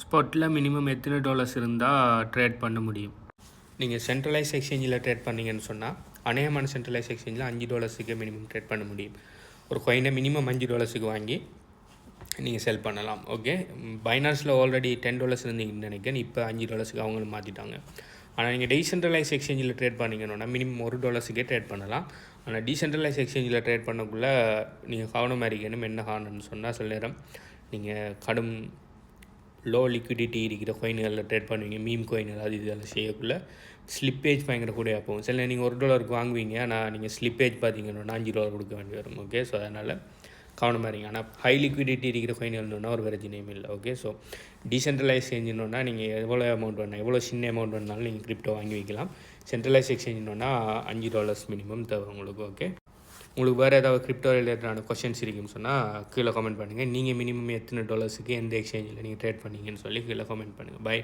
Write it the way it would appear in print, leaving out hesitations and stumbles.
ஸ்பாட்டில் மினிமம் எத்தனை டாலர்ஸ் இருந்தால் ட்ரேட் பண்ண முடியும்? நீங்கள் சென்ட்ரலைஸ் எக்ஸ்சேஞ்சில் ட்ரேட் பண்ணிங்கன்னு சொன்னால் அநேகமான சென்ட்ரலைஸ் எக்ஸ்சேஞ்சில் $5 மினிமம் ட்ரேட் பண்ண முடியும். ஒரு காயினை மினிமம் $5 வாங்கி நீங்கள் செல் பண்ணலாம். ஓகே, பைனான்ஸில் ஆல்ரெடி $10 இருந்தீங்கன்னு நினைக்கிறேன். இப்போ $5 அவங்களும் மாற்றிட்டாங்க. ஆனால் நீங்கள் டீசென்ட்ரலைஸ் எக்ஸ்சேஞ்சில் ட்ரேட் பண்ணிங்கன்னா மினிமம் $1 ட்ரேட் பண்ணலாம். ஆனால் டீசென்ட்ரலைஸ் எக்ஸ்சேஞ்சில் ட்ரேட் பண்ணக்குள்ளே நீங்கள் கவனமாக இருக்கணும். என்ன காரணம்னு சொன்னால் சில நேரம் நீங்கள் கடும் லோ லிக்விடிட்டி இருக்கிற காயின்களில் ட்ரேட் பண்ணுவீங்க. மீம் காயின்கள் அது இதெல்லாம் செய்யக்குள்ளே ஸ்லிப்பேஜ் பயங்கர கூட போகும். சில நீங்கள் $1 வாங்குவீங்க, ஆனால் நீங்கள் ஸ்லிப்பேஜ் பார்த்தீங்கன்னா $5 கொடுக்க வேண்டி வரும். ஓகே, ஸோ அதனால் கவனமாக இருங்க. ஆனால் ஹை லிக்விடிட்டி இருக்கிற காயின்கள்னா ஒரு பிரச்சனையும் இல்லை. ஓகே, ஸோ டீசென்ட்ரலைஸ் எக்ஸ்சேஞ்சுன்னா நீங்கள் எவ்வளோ அமௌண்ட் வேணால் எவ்வளோ சின்ன அமௌண்ட் வேணாலும் நீங்கள் கிரிப்டோ வாங்கி வைக்கலாம். சென்ட்ரலைஸ் எக்ஸ்சேஞ்சுன்னா $5 மினிமம் தேவை உங்களுக்கு. ஓகே, உங்களுக்கு வேறு ஏதாவது கிரிப்டோ ரிலேட்டடான கொஷின்ஸ் இருக்குன்னு சொன்னால் கீழே கமெண்ட் பண்ணுங்கள். நீங்கள் மினிமம் எத்தனை டாலர்ஸுக்கு எந்த எக்ஸ்சேஞ்சில் நீங்கள் ட்ரேட் பண்ணீங்கன்னு சொல்லி கீழே கமெண்ட் பண்ணுங்கள். பை.